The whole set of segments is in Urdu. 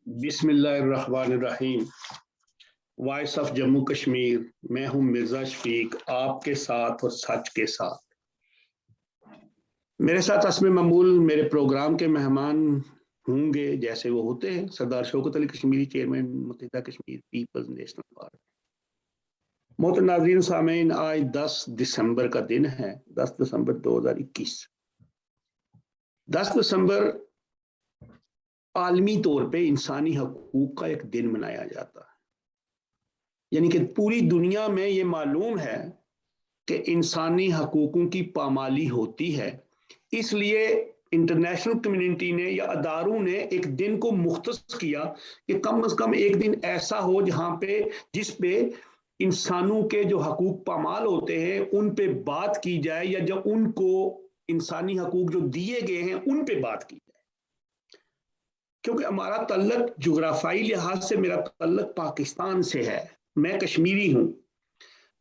بسم اللہ الرحمن الرحیم۔ وائس آف جموں کشمیر، میں ہوں مرزا شفیق، آپ کے ساتھ اور سچ کے ساتھ۔ میرے ساتھ حسب معمول میرے پروگرام کے مہمان ہوں گے جیسے وہ ہوتے ہیں سردار شوکت علی کشمیری، چیئرمین متحدہ کشمیر پیپلز نیشنل پارٹی۔ محترم ناظرین سامعین، آج 10 دسمبر کا دن ہے، 10 دسمبر 2021۔ 10 دسمبر عالمی طور پہ انسانی حقوق کا ایک دن منایا جاتا ہے، یعنی کہ پوری دنیا میں یہ معلوم ہے کہ انسانی حقوقوں کی پامالی ہوتی ہے۔ اس لیے انٹرنیشنل کمیونٹی نے یا اداروں نے ایک دن کو مختص کیا کہ کم از کم ایک دن ایسا ہو جس پہ انسانوں کے جو حقوق پامال ہوتے ہیں ان پہ بات کی جائے، یا جو ان کو انسانی حقوق جو دیے گئے ہیں ان پہ بات کی جائے۔ کیونکہ ہمارا تعلق جغرافیائی لحاظ سے، میرا تعلق پاکستان سے ہے، میں کشمیری ہوں۔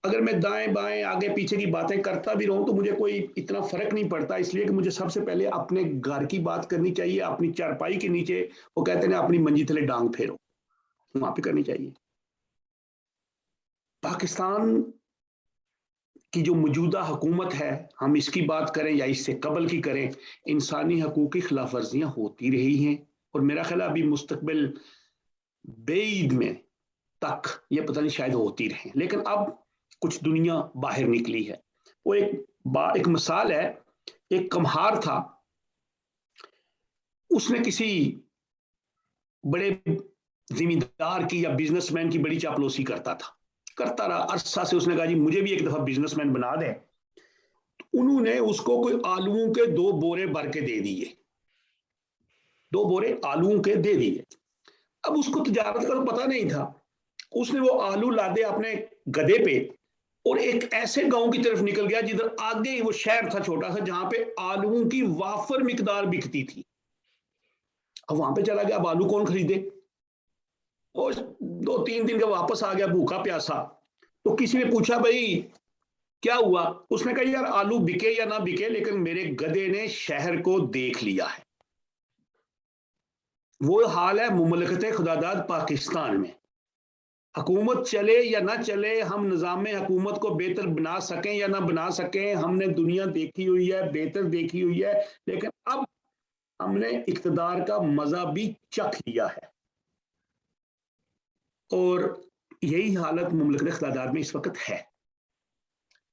اگر میں دائیں بائیں آگے پیچھے کی باتیں کرتا بھی رہوں تو مجھے کوئی اتنا فرق نہیں پڑتا، اس لیے کہ مجھے سب سے پہلے اپنے گھر کی بات کرنی چاہیے، اپنی چارپائی کے نیچے، وہ کہتے ہیں اپنی منجی تلے ڈانگ پھیرو، وہاں پہ کرنی چاہیے۔ پاکستان کی جو موجودہ حکومت ہے، ہم اس کی بات کریں یا اس سے قبل کی کریں، انسانی حقوق کی خلاف ورزیاں ہوتی رہی ہیں، اور میرا خیال ابھی مستقبل بعید میں تک یہ پتہ نہیں شاید ہوتی رہیں، لیکن اب کچھ دنیا باہر نکلی ہے۔ وہ ایک مثال ہے، ایک کمہار تھا، اس نے کسی بڑے زمیندار کی یا بزنس مین کی بڑی چاپلوسی کرتا رہا عرصہ سے۔ اس نے کہا جی مجھے بھی ایک دفعہ بزنس مین بنا دیں۔ انہوں نے اس کو کوئی آلووں کے 2 بورے بھر کے دے دیے، 2 بورے آلووں کے دے دیے۔ اب اس کو تجارت کا تو پتہ نہیں تھا، اس نے وہ آلو لادے اپنے گدھے پہ اور ایک ایسے گاؤں کی طرف نکل گیا جدھر آگے ہی وہ شہر تھا چھوٹا سا، جہاں پہ آلووں کی وافر مقدار بکتی تھی۔ اب وہاں پہ چلا گیا، اب آلو کون خریدے؟ اور 2-3 دن کا واپس آ گیا بھوکا پیاسا۔ تو کسی نے پوچھا بھائی کیا ہوا؟ اس نے کہا یار آلو بکے یا نہ بکے، لیکن میرے گدھے نے شہر کو دیکھ لیا ہے۔ وہ حال ہے مملکت خداداد پاکستان میں۔ حکومت چلے یا نہ چلے، ہم نظام حکومت کو بہتر بنا سکیں یا نہ بنا سکیں، ہم نے دنیا دیکھی ہوئی ہے، بہتر دیکھی ہوئی ہے، لیکن اب ہم نے اقتدار کا مزہ بھی چکھ لیا ہے، اور یہی حالت مملکت خداداد میں اس وقت ہے۔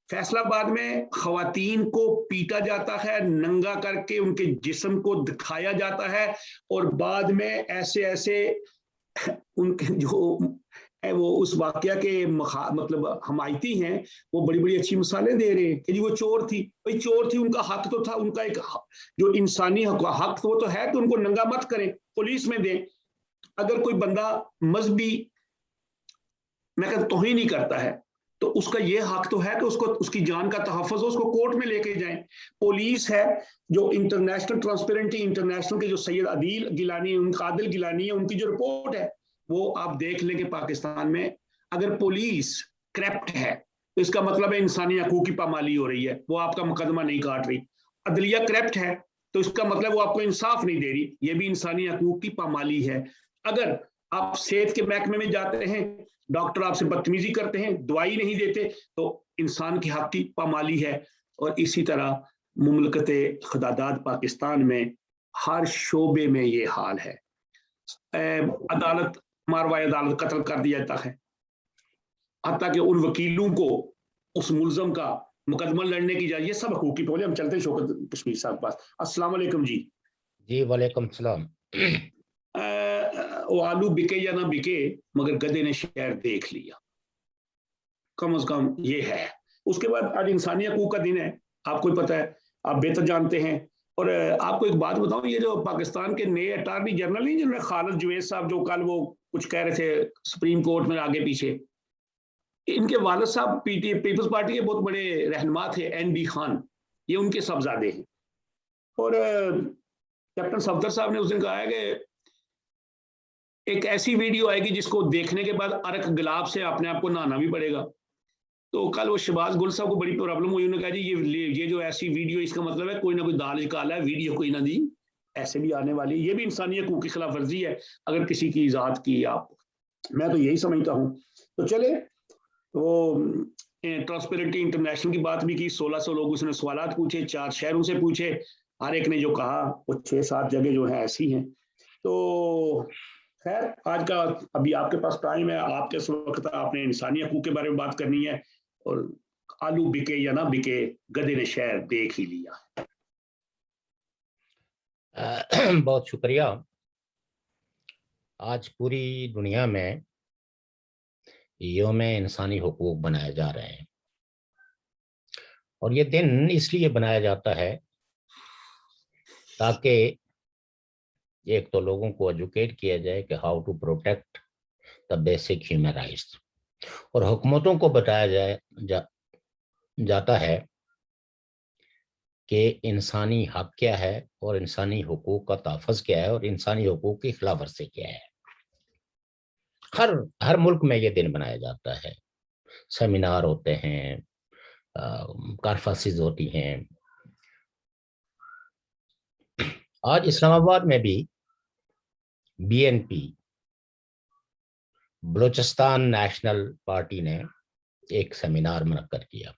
فیصل آباد میں خواتین کو پیٹا جاتا ہے، ننگا کر کے ان کے جسم کو دکھایا جاتا ہے، اور بعد میں ایسے ان کے جو وہ اس واقعہ کے مطلب حمایتی ہیں، وہ بڑی بڑی اچھی مثالیں دے رہے ہیں کہ جی وہ چور تھی، بھائی چور تھی، ان کا حق تو تھا، ان کا ایک جو انسانی حق وہ تو ہے کہ ان کو ننگا مت کریں، پولیس میں دیں۔ اگر کوئی بندہ مذہبی میں کہتا توہین نہیں کرتا ہے تو اس کا یہ حق تو ہے کہ اس کی جان کا تحفظ ہو، اس کو کورٹ میں لے کے جائیں۔ پولیس ہے جو انٹرنیشنل ٹرانسپیرنٹی انٹرنیشنل کے جو سید عادل گیلانی ہے، ان کی جو رپورٹ ہے وہ آپ دیکھ لیں کہ پاکستان میں اگر پولیس کرپٹ ہے تو اس کا مطلب ہے انسانی حقوق کی پامالی ہو رہی ہے، وہ آپ کا مقدمہ نہیں کاٹ رہی۔ عدلیہ کرپٹ ہے تو اس کا مطلب وہ آپ کو انصاف نہیں دے رہی، یہ بھی انسانی حقوق کی پامالی ہے۔ اگر آپ صحت کے محکمے میں جاتے ہیں، ڈاکٹر آپ سے بدتمیزی کرتے ہیں، دوائی نہیں دیتے، تو انسان کی حق کی پامالی ہے۔ اور اسی طرح مملکت خداداد پاکستان میں ہر شعبے میں یہ حال ہے۔ عدالت ماروائے عدالت قتل کر دیا جاتا ہے، حتیٰ کہ ان وکیلوں کو اس ملزم کا مقدمہ لڑنے کی جائے، یہ سب حقوقی پہلے۔ ہم چلتے ہیں شوکت کشمیر صاحب پاس۔ السلام علیکم جی۔ جی وعلیکم السلام۔ وہ آلو بکے یا نہ بکے، مگر گدھے نے شہر دیکھ لیا، کم از کم یہ ہے۔ اس کے بعد آج انسانی حقوق کا دن ہے، آپ کو پتہ ہے، آپ بہتر جانتے ہیں۔ اور آپ کو ایک بات بتاؤں، یہ جو پاکستان کے نئے اٹارنی جنرل نہیں، جنہوں نے خالد جوید صاحب، جو کل وہ کچھ کہہ رہے تھے سپریم کورٹ میں آگے پیچھے، ان کے والد صاحب پیپلز پارٹی کے بہت بڑے رہنما تھے، این ڈی خان، یہ ان کے صاحبزادے ہیں۔ اور کیپٹن صفدر صاحب نے اس دن کہا ہے کہ ایک ایسی ویڈیو آئے گی جس کو دیکھنے کے بعد عرق گلاب سے اپنے آپ کو نہانا بھی پڑے گا۔ تو کل وہ شہباز گل صاحب کو بڑی پرابلم ہوئی، انہوں نے کہا جی یہ جو ایسی ویڈیو، اس کا مطلب ہے کوئی نہ کوئی دال نکالا ہے، ویڈیو کوئی نہ دی۔ ایسے بھی آنے والی. یہ بھی انسانی حقوق کی خلاف ورزی ہے اگر کسی کی ذات کی آپ. میں تو یہی سمجھتا ہوں. تو چلے وہ ٹرانسپیرنٹی انٹرنیشنل کی بات بھی کی. 1600 لوگ اس نے سوالات پوچھے, 4 شہروں سے پوچھے, ہر ایک نے جو کہا وہ 6-7 جگہ جو ہیں ایسی ہیں. تو خیر آج کا ابھی آپ کے پاس ٹائم ہے, آپ کے وقت آپ نے انسانی حقوق کے بارے میں بات کرنی ہے, اور آلو بکے یا نہ بکے گدے نے شہر دیکھ ہی لیا. بہت شکریہ. آج پوری دنیا میں یوم انسانی حقوق بنائے جا رہے ہیں, اور یہ دن اس لیے بنایا جاتا ہے تاکہ ایک تو لوگوں کو ایجوکیٹ کیا جائے کہ how to protect the basic human rights, اور حکومتوں کو بتایا جاتا ہے کہ انسانی حق کیا ہے اور انسانی حقوق کا تحفظ کیا ہے اور انسانی حقوق کی خلاف ورزی کیا ہے. ہر ملک میں یہ دن بنایا جاتا ہے, سیمینار ہوتے ہیں, کانفرنسز ہوتی ہیں. آج اسلام آباد میں بھی BNP بلوچستان نیشنل پارٹی نے ایک سیمینار منعقد کیا.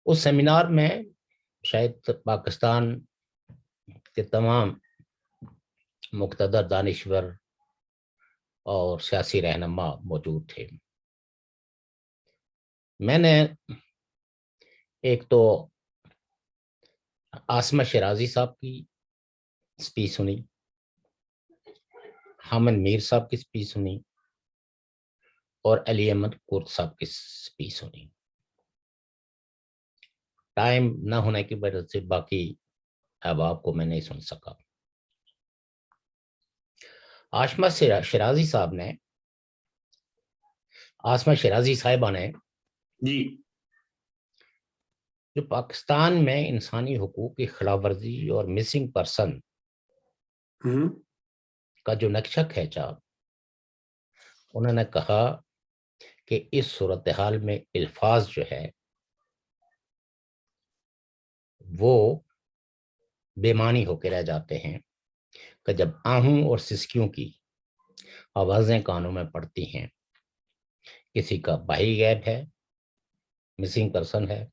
اس سیمینار میں شاید پاکستان کے تمام مقتدر دانشور اور سیاسی رہنما موجود تھے. میں نے ایک تو عاصمہ شیرازی صاحب کی سپیچ سنی, حامد میر صاحب کی سپیچ سنی, اور علی احمد کرد صاحب کی سپیچ سنی. ٹائم نہ ہونے کی وجہ سے باقی احباب کو میں نہیں سن سکا. عاصمہ شیرازی صاحبہ نے جی جو پاکستان میں انسانی حقوق کی خلاف ورزی اور مسنگ پرسن کا جو نقشہ کھینچا, انہوں نے کہا کہ اس صورتحال میں الفاظ جو ہے وہ بے معنی ہو کے رہ جاتے ہیں, کہ جب آہوں اور سسکیوں کی آوازیں کانوں میں پڑتی ہیں, کسی کا بھائی غائب ہے, مسنگ پرسن ہے,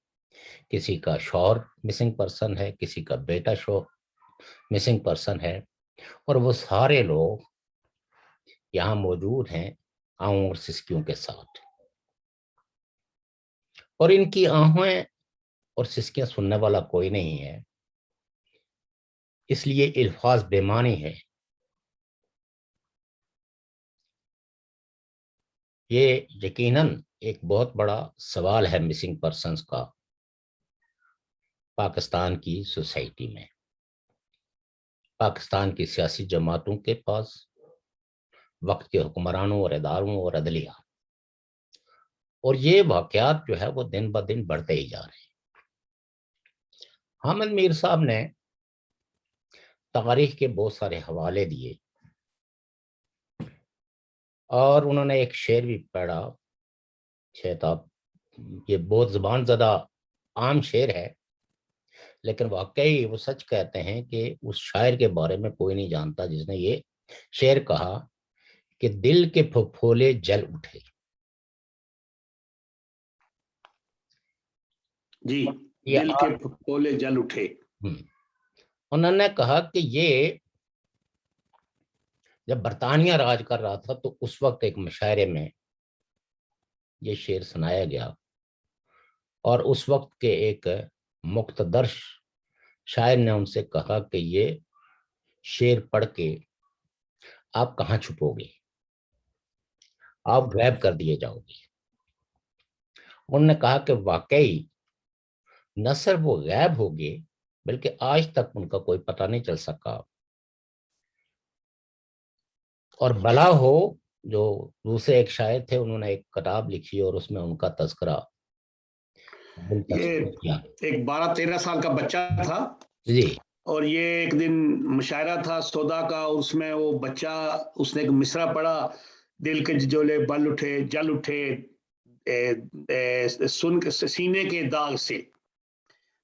کسی کا شوہر مسنگ پرسن ہے, کسی کا بیٹا مسنگ پرسن ہے, اور وہ سارے لوگ یہاں موجود ہیں آہوں اور سسکیوں کے ساتھ, اور ان کی آہیں اور سسکیاں سننے والا کوئی نہیں ہے, اس لیے الفاظ بے معنی ہے. یہ یقیناً ایک بہت بڑا سوال ہے مسنگ پرسنز کا پاکستان کی سوسائٹی میں, پاکستان کی سیاسی جماعتوں کے پاس, وقت کے حکمرانوں اور اداروں اور عدلیہ, اور یہ واقعات جو ہے وہ دن بہ دن بڑھتے ہی جا رہے ہیں. حامد میر صاحب نے تاریخ کے بہت سارے حوالے دیے, اور انہوں نے ایک شعر بھی پڑھا. یہ بہت زبان زدہ عام شعر ہے, لیکن واقعی وہ سچ کہتے ہیں کہ اس شاعر کے بارے میں کوئی نہیں جانتا جس نے یہ شعر کہا کہ دل کے پھپھولے جل اٹھے. جی, دل کے پھپھولے جل اٹھے. انہوں نے کہا کہ یہ جب برطانیہ راج کر رہا تھا تو اس وقت ایک مشاعرے میں یہ شعر سنایا گیا, اور اس وقت کے ایک مقتدر شاعر نے ان سے کہا کہ یہ شعر پڑھ کے آپ کہاں چھپو گے, آپ غائب کر دیے جاؤ گے. انہوں نے کہا کہ واقعی نہ صرف وہ غائب ہو گئے بلکہ آج تک ان کا کوئی پتہ نہیں چل سکا. اور بلا ہو جو دوسرے ایک شاعر تھے, انہوں نے ایک کتاب لکھی اور اس میں ان کا تذکرہ یہ کیا. ایک 12-13 سال کا بچہ تھا جی, اور یہ ایک دن مشاعرہ تھا سودا کا, اس میں وہ بچہ اس نے ایک مصرع پڑھا, دل کے جھجولے بل اٹھے جل اٹھے سن کے سینے کے داغ سے.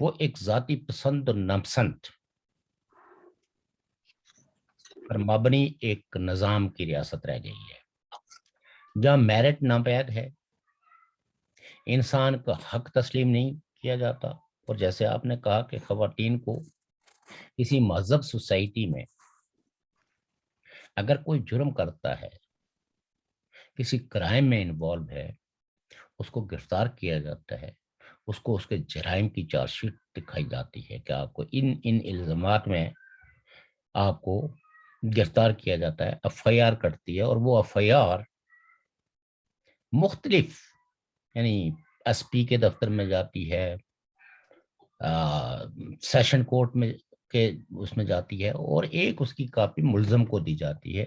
وہ ایک ذاتی پسند اور ناپسند پر مبنی ایک نظام کی ریاست رہ گئی ہے، جہاں میرٹ ناپید ہے، انسان کا حق تسلیم نہیں کیا جاتا، اور جیسے آپ نے کہا کہ خواتین کو کسی مہذب سوسائٹی میں اگر کوئی جرم کرتا ہے، کسی کرائم میں انوالو ہے، اس کو گرفتار کیا جاتا ہے، اس کو اس کے جرائم کی چارج شیٹ دکھائی جاتی ہے کہ آپ کو ان الزامات میں آپ کو گرفتار کیا جاتا ہے، ایف آئی آر کٹتی ہے، اور وہ ایف آئی آر مختلف یعنی ایس پی کے دفتر میں جاتی ہے، سیشن کورٹ میں کے اس میں جاتی ہے، اور ایک اس کی کاپی ملزم کو دی جاتی ہے،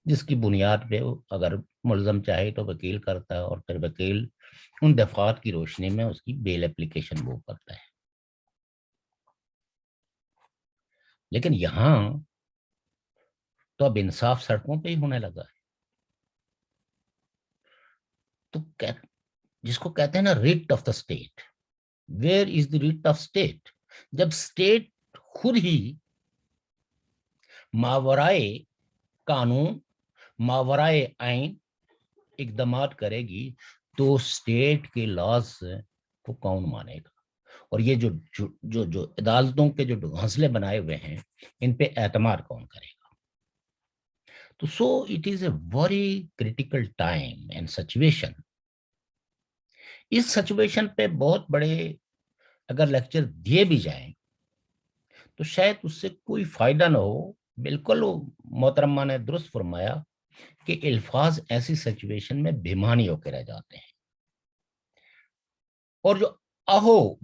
جس کی بنیاد پہ اگر ملزم چاہے تو وکیل کرتا ہے، اور پھر وکیل ان دفعات کی روشنی میں اس کی بیل اپلیکیشن وہ کرتا ہے۔ لیکن یہاں تو اب انصاف سڑکوں پہ ہی ہونے لگا ہے، تو جس کو کہتے ہیں نا rate of the state, where is the rate of state? جب اسٹیٹ خود ہی ماورائے قانون، ماورائے آئین اقدامات کرے گی تو اسٹیٹ کے لاز کو کون مانے گا؟ اور یہ جو عدالتوں کے جو گھونسلے بنائے ہوئے ہیں، ان پہ اعتماد کون کرے گا؟ تو so it is a very critical time and situation. اس سچویشن پہ بہت بڑے اگر لیکچر دیے بھی جائیں تو شاید اس سے کوئی فائدہ نہ ہو۔ بالکل محترمہ نے درست فرمایا کہ الفاظ ایسی سچویشن میں بےمعنی ہو کے رہ جاتے ہیں، اور جو اہو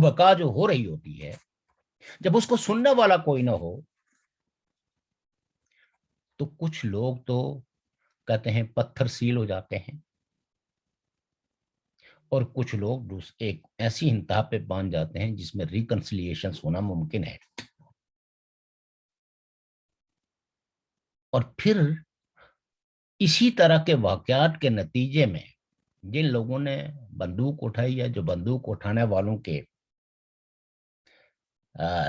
بکا جو ہو رہی ہوتی ہے، جب اس کو سننے والا کوئی نہ ہو تو کچھ لوگ تو کہتے ہیں پتھر سیل ہو جاتے ہیں، اور کچھ لوگ ایک ایسی انتہا پہ باندھ جاتے ہیں جس میں ریکنسیلیشن ہونا ممکن ہے۔ اور پھر اسی طرح کے واقعات کے نتیجے میں جن لوگوں نے بندوق اٹھائی ہے، جو بندوق اٹھانے والوں کے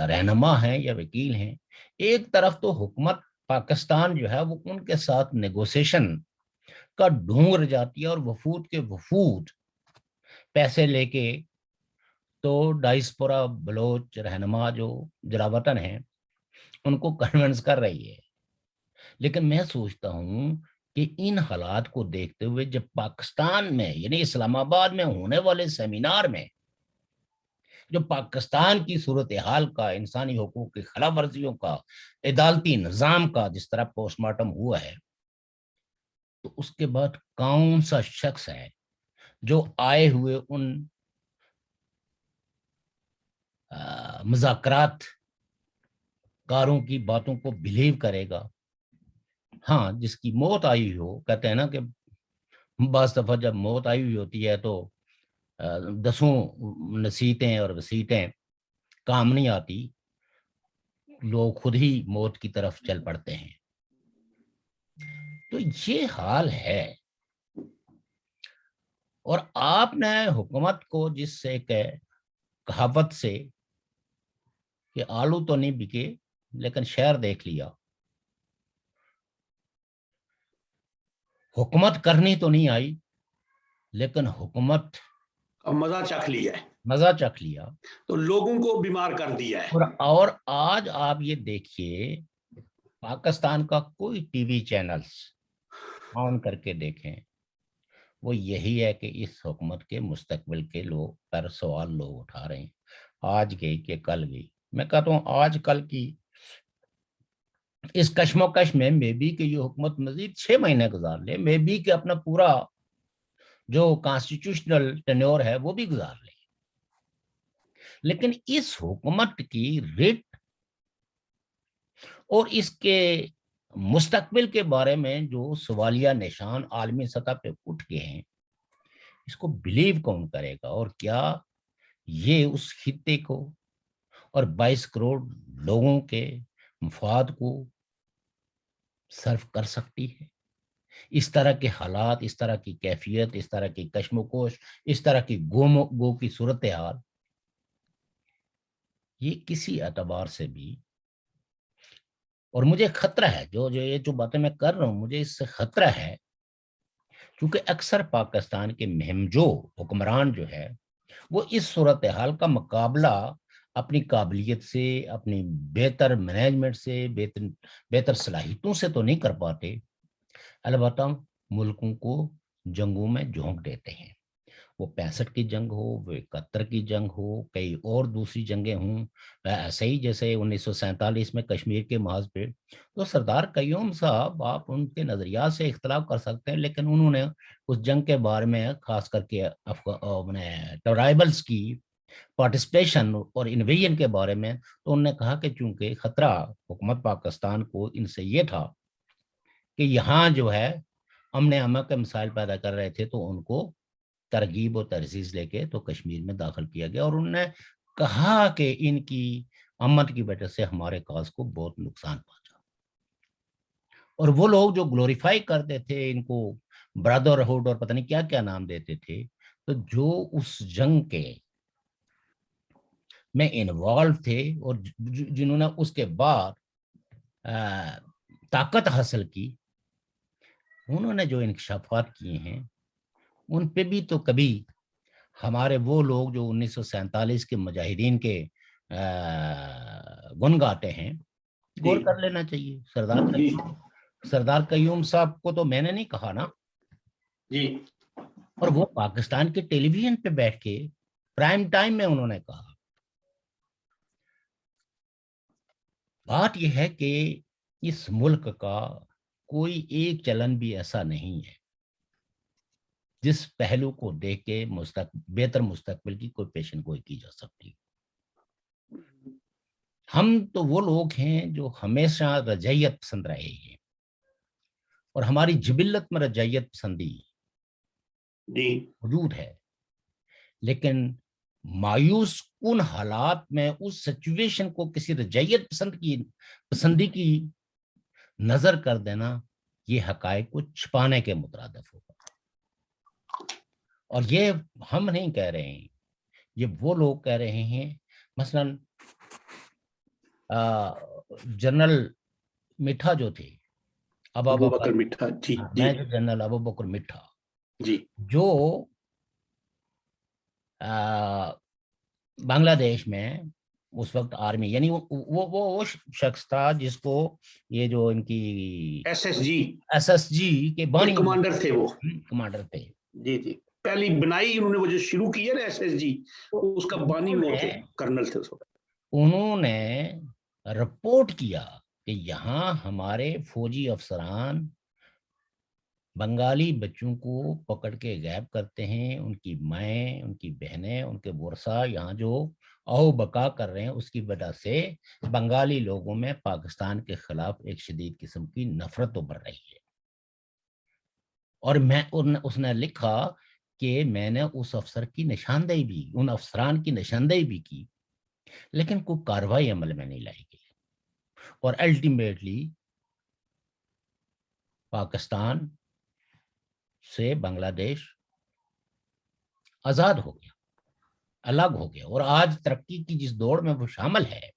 رہنما ہیں یا وکیل ہیں، ایک طرف تو حکومت پاکستان جو ہے وہ ان کے ساتھ نیگوسیشن کا ڈھونگ جاتی ہے، اور وفود کے وفود پیسے لے کے تو ڈائسپورا بلوچ رہنما جو جلاوطن ہیں ان کو کنونس کر رہی ہے۔ لیکن میں سوچتا ہوں کہ ان حالات کو دیکھتے ہوئے جب پاکستان میں یعنی اسلام آباد میں ہونے والے سیمینار میں جو پاکستان کی صورتحال کا، انسانی حقوق کی خلاف ورزیوں کا، عدالتی نظام کا جس طرح پوسٹ مارٹم ہوا ہے، تو اس کے بعد کون سا شخص ہے جو آئے ہوئے ان مذاکرات کاروں کی باتوں کو بلیو کرے گا؟ ہاں، جس کی موت آئی ہو، کہتے ہیں نا کہ بعض دفعہ جب موت آئی ہوئی ہوتی ہے تو دسوں نصیحتیں اور وصیتیں کام نہیں آتی، لوگ خود ہی موت کی طرف چل پڑتے ہیں۔ تو یہ حال ہے، اور آپ نے حکومت کو جس سے کہ کہاوت سے کہ آلو تو نہیں بکے لیکن شہر دیکھ لیا، حکومت کرنی تو نہیں آئی لیکن حکومت مزہ چکھ لیا ہے، مزہ چکھ لیا، تو لوگوں کو بیمار کر دیا ہے۔ اور آج آپ یہ دیکھیے پاکستان کا کوئی ٹی وی چینلز آن کر کے دیکھیں، وہ یہی ہے کہ اس حکومت کے مستقبل کے لوگ پر سوال لوگ اٹھا رہے ہیں، آج گئی کہ کل گئی۔ میں کہتا ہوں آج کل کی اس کشمکش میں مے بی کہ یہ حکومت مزید 6 مہینے گزار لے، مے بی کہ اپنا پورا جو کانسٹیٹیوشنل ٹینیور ہے وہ بھی گزار لے، لیکن اس حکومت کی ریٹ اور اس کے مستقبل کے بارے میں جو سوالیہ نشان عالمی سطح پہ اٹھ گئے ہیں، اس کو بلیو کون کرے گا؟ اور کیا یہ اس خطے کو اور 22 کروڑ لوگوں کے مفاد کو سرو کر سکتی ہے؟ اس طرح کے حالات، اس طرح کی کیفیت، اس طرح کی کشمکش، اس طرح کی گو کی صورتحال، یہ کسی اعتبار سے بھی، اور مجھے خطرہ ہے جو باتیں میں کر رہا ہوں، مجھے اس سے خطرہ ہے، کیونکہ اکثر پاکستان کے مہم جو حکمران جو ہے وہ اس صورتحال کا مقابلہ اپنی قابلیت سے، اپنی بہتر مینجمنٹ سے، بہتر صلاحیتوں سے تو نہیں کر پاتے، البتہ ملکوں کو جنگوں میں جھونک دیتے ہیں، وہ 65 کی جنگ ہو، وہ 71 کی جنگ ہو، کئی اور دوسری جنگیں ہوں، ایسے ہی جیسے 1947 میں کشمیر کے محاذ پہ، تو سردار قیوم صاحب، آپ ان کے نظریات سے اختلاف کر سکتے ہیں، لیکن انہوں نے اس جنگ کے بارے میں خاص کر کے ٹرائبلز کی پارٹیسپیشن اور انویژن کے بارے میں، تو انہوں نے کہا کہ چونکہ خطرہ حکومت پاکستان کو ان سے یہ تھا کہ یہاں جو ہے امن امن کے مسائل پیدا کر رہے تھے، تو ان کو ترغیب و ترجیح لے کے تو کشمیر میں داخل کیا گیا، اور انہوں نے کہا کہ ان کی امن کی وجہ سے ہمارے کاز کو بہت نقصان پہنچا، اور وہ لوگ جو گلوریفائی کرتے تھے ان کو برادرہڈ اور پتہ نہیں کیا کیا نام دیتے تھے، تو جو اس جنگ کے میں انوالو تھے اور جنہوں نے اس کے بعد طاقت حاصل کی، انہوں نے جو انکشافات کیے ہیں ان پہ بھی تو کبھی ہمارے وہ لوگ جو 1947 کے مجاہدین کے گن گاتے ہیں، غور کر لینا چاہیے۔ سردار قیوم صاحب کو تو میں نے نہیں کہا نا، جی، اور وہ پاکستان کے ٹیلی ویژن پہ بیٹھ کے پرائم ٹائم میں انہوں نے کہا۔ بات یہ ہے کہ اس ملک کا کوئی ایک چلن بھی ایسا نہیں ہے جس پہلو کو دیکھ کے بہتر مستقبل کی کوئی پیشن گوئی کی جا سکتی۔ ہم تو وہ لوگ ہیں جو ہمیشہ رجعیت پسند رہے ہیں، اور ہماری جبلت میں رجعیت پسندی موجود ہے، لیکن مایوس کن حالات میں اس سچویشن کو کسی رجعیت پسندی کی نظر کر دینا، یہ حقائق کو چھپانے کے مترادف ہوگا، اور یہ ہم نہیں کہہ رہے ہیں، یہ وہ لوگ کہہ رہے ہیں۔ مثلا جنرل مٹھا جو تھے، ابو بکر مٹھا، جی جی، جنرل ابو بکر مٹھا جی، جو بنگلہ دیش میں اس وقت آرمی، یعنی وہ شخص تھا جس کو یہ جو ان کی ایس ایس جی کے بانی کمانڈر تھے، وہ کمانڈر تھے، جی جی، پہلی بنائی انہوں نے وہ جو شروع کی ہے نا ایس ایس جی، اس کا بانی وہ تھے، کرنل تھے اس وقت۔ انہوں نے رپورٹ کیا کہ یہاں ہمارے فوجی افسران بنگالی بچوں کو پکڑ کے غائب کرتے ہیں، ان کی مائیں، ان کی بہنیں، ان کے ورثہ یہاں جو اہو بقا کر رہے ہیں، اس کی وجہ سے بنگالی لوگوں میں پاکستان کے خلاف ایک شدید قسم کی نفرت ابھر رہی ہے، اور اس نے لکھا کہ میں نے اس افسر کی نشاندہی بھی، ان افسران کی نشاندہی بھی کی، لیکن کوئی کارروائی عمل میں نہیں لائی گئی، اور الٹیمیٹلی پاکستان سے بنگلہ دیش آزاد ہو گیا، الگ ہو گیا، اور آج ترقی کی جس دوڑ میں وہ شامل ہے،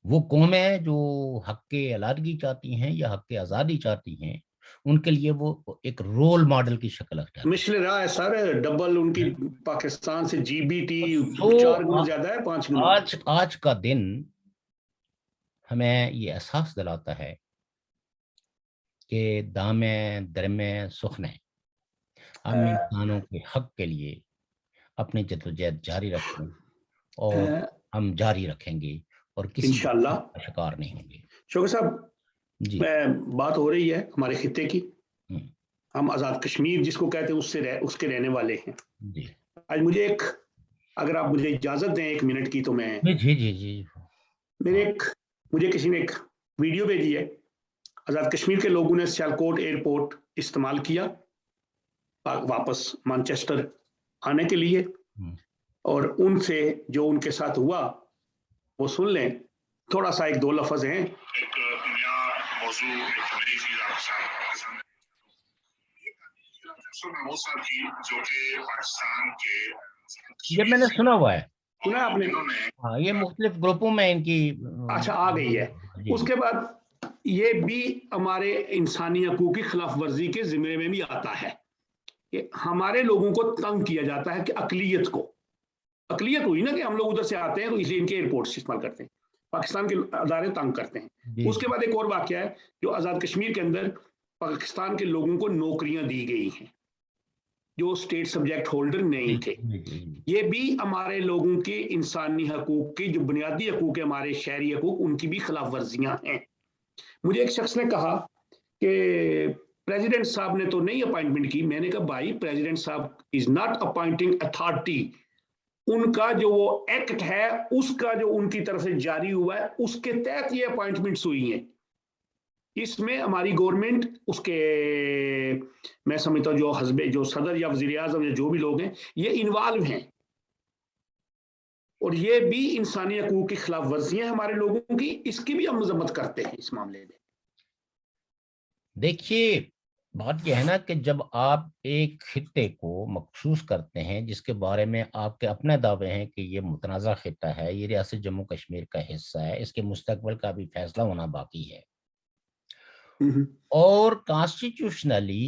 وہ قومیں جو حق علیحدگی چاہتی ہیں یا حق آزادی چاہتی ہیں، ان کے لیے وہ ایک رول ماڈل کی شکل اختیار ہے۔ مشل رہا ہے سر، ڈبل ان کی پاکستان سے جی بی ٹی 4 گنا زیادہ ہے، 5 گنا۔ آج کا دن ہمیں یہ احساس دلاتا ہے کہ دامیں درمیں سخن ہیں، ہم انسانوں کے حق کے لیے اپنی جدوجہد جاری رکھیں، اور ہم جاری رکھیں گے، اور کسی انشاءاللہ شکار نہیں ہوں گے۔ شوکت صاحب جی، بات ہو رہی ہے ہمارے خطے کی، ہم آزاد کشمیر جس کو کہتے ہیں اس کے رہنے والے ہیں۔ جی، آج اگر آپ مجھے اجازت دیں 1 منٹ کی، تو میں جی جی جی، مجھے کسی نے ایک ویڈیو بھیجی ہے، آزاد کشمیر کے لوگوں نے سیالکوٹ ایئرپورٹ استعمال کیا واپس مانچسٹر آنے کے لیے، اور ان سے جو ان کے ساتھ ہوا وہ سن لیں، تھوڑا سا 1-2 لفظ ہیں۔ موضوع ایک نئی چیز آپ کے سامنے محمود صاحب کی جو کہ پاکستان کے یہ میں نے سنا ہوا ہے، سنا آپ نے؟ ہاں یہ مختلف گروپوں میں ان کی اچھا آ گئی ہے. اس کے بعد یہ بھی ہمارے انسانی حقوق کی خلاف ورزی کے زمرے میں بھی آتا ہے کہ ہمارے لوگوں کو تنگ کیا جاتا ہے، کہ اقلیت کو، اقلیت ہوئی نا کہ ہم لوگ ادھر سے آتے ہیں تو اس لیے ان کے ایئرپورٹ استعمال کرتے ہیں، پاکستان کے ادارے تنگ کرتے ہیں. اس کے بعد ایک اور واقعہ ہے جو آزاد کشمیر کے اندر پاکستان کے لوگوں کو نوکریاں دی گئی ہیں جو اسٹیٹ سبجیکٹ ہولڈر نہیں تھے. یہ بھی ہمارے لوگوں کے انسانی حقوق کی جو بنیادی حقوق ہیں، ہمارے شہری حقوق، ان کی بھی خلاف ورزیاں ہیں. مجھے ایک شخص نے کہا کہ پریزیڈنٹ صاحب نے تو نہیں اپائنٹمنٹ کی. میں نے کہا بھائی پریزیڈنٹ صاحب از ناٹ اپائنٹنگ اتھارٹی، ان کا جو وہ ایکٹ ہے اس کا جو ان کی طرف سے جاری ہوا ہے اس کے تحت یہ اپائنٹمنٹس ہوئی ہیں. اس میں ہماری گورنمنٹ، اس کے میں سمجھتا ہوں جو صدر یا وزیر اعظم یا جو بھی لوگ ہیں یہ انوالو ہیں، اور یہ بھی انسانی حقوق کی خلاف ورزیاں ہمارے لوگوں کی، اس کی بھی ہم مذمت کرتے ہیں اس معاملے میں. دیکھیے بات یہ ہے نا کہ جب آپ ایک خطے کو مخصوص کرتے ہیں جس کے بارے میں آپ کے اپنے دعوے ہیں کہ یہ متنازع خطہ ہے، یہ ریاست جموں کشمیر کا حصہ ہے، اس کے مستقبل کا بھی فیصلہ ہونا باقی ہے، اور کانسٹیٹیوشنلی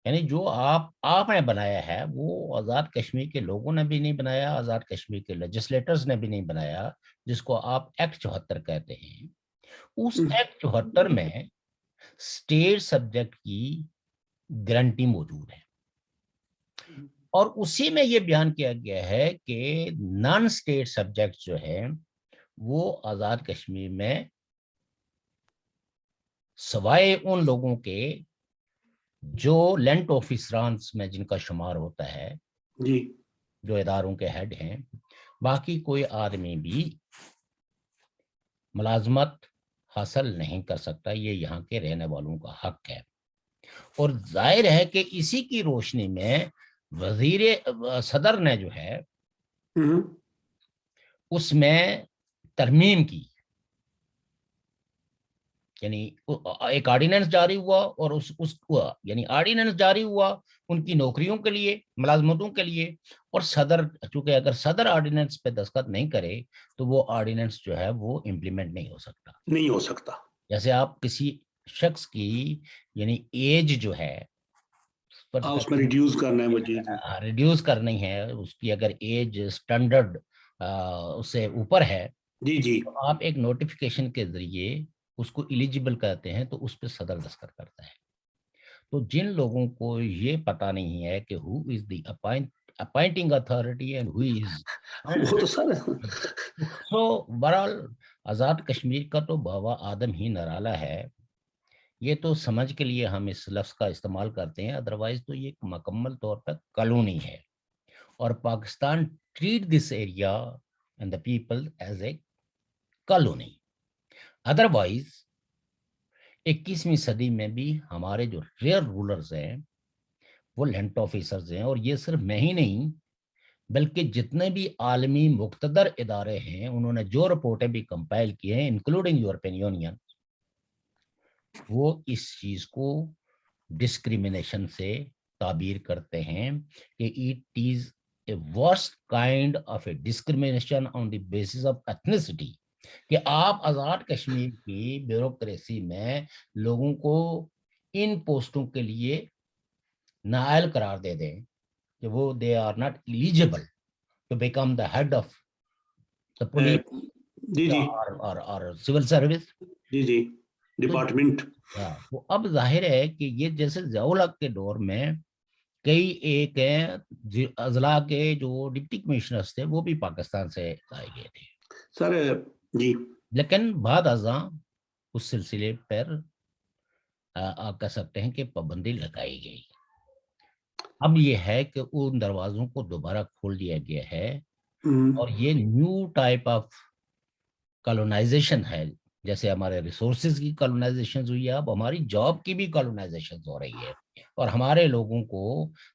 یعنی جو آپ نے بنایا ہے وہ آزاد کشمیر کے لوگوں نے بھی نہیں بنایا، آزاد کشمیر کے لیجسلیٹرز نے بھی نہیں بنایا، جس کو آپ ایکٹ 74 کہتے ہیں. اس ایکٹ 74 میں اسٹیٹ سبجیکٹ کی گارنٹی موجود ہے، اور اسی میں یہ بیان کیا گیا ہے کہ نان اسٹیٹ سبجیکٹ جو ہے وہ آزاد کشمیر میں سوائے ان لوگوں کے جو لینڈ آفیسرانس میں جن کا شمار ہوتا ہے جی، جو اداروں کے ہیڈ ہیں، باقی کوئی آدمی بھی ملازمت حاصل نہیں کر سکتا. یہ یہاں کے رہنے والوں کا حق ہے، اور ظاہر ہے کہ اسی کی روشنی میں صدر نے جو ہے اس میں ترمیم کی، یعنی ایک آرڈیننس جاری ہوا، اور یعنی آرڈیننس جاری ہوا ان کی نوکریوں کے لیے، ملازمتوں کے لیے، اور صدر چونکہ اگر صدر آرڈیننس پہ دستخط نہیں کرے تو وہ آرڈیننس جو ہے وہ امپلیمنٹ نہیں ہو سکتا. جیسے آپ کسی شخص کی یعنی ایج جو ہے اس میں ریڈیوس کرنی ہے، اس کی اگر ایج سٹینڈرڈ اس سے اوپر ہے، جی تو آپ ایک نوٹیفیکیشن کے ذریعے اس کو ایلیجیبل کہتے ہیں، تو اس پہ صدر دستخط کرتا ہے. تو جن لوگوں کو یہ پتہ نہیں ہے کہ who is the appointing authority and who is so بہرحال آزاد کشمیر کا تو بابا آدم ہی نرالا ہے. یہ تو سمجھ کے لیے ہم اس لفظ کا استعمال کرتے ہیں، ادروائز تو یہ ایک مکمل طور پر کالونی ہے، اور Pakistan treat this area and the people as a colony. Otherwise 21ویں صدی میں بھی ہمارے جو ریئر رولرز ہیں وہ لینڈ آفیسرز ہیں، اور یہ صرف میں ہی نہیں بلکہ جتنے بھی عالمی مقتدر ادارے ہیں انہوں نے جو رپورٹیں بھی کمپائل کی ہیں انکلوڈنگ یورپین یونین، وہ اس چیز کو ڈسکریمنیشن سے تعبیر کرتے ہیں کہ it is a worst kind of a discrimination on the basis of ethnicity, کہ آپ آزاد کشمیر کی بیوروکریسی میں لوگوں کو ان پوسٹوں کے لیے نااہل قرار دے دیں کہ وہ they are not eligible to become the head of the police اور سول سروس ڈپارٹمنٹ. تو اب ظاہر ہے کہ یہ جیسے ضیاء الحق کے دور میں کئی ایک اضلاع کے جو ڈپٹی کمشنرز تھے وہ بھی پاکستان سے آئے گئے تھے سر. جی، لیکن بعد ازاں اس سلسلے پر آپ کہہ سکتے ہیں کہ پابندی لگائی گئی. اب یہ ہے کہ ان دروازوں کو دوبارہ کھول دیا گیا ہے، اور یہ نیو ٹائپ آف کالونائزیشن ہے. جیسے ہمارے ریسورسز کی کالونائزیشن ہوئی ہے، اب ہماری جاب کی بھی کالونائزیشن ہو رہی ہے، اور ہمارے لوگوں کو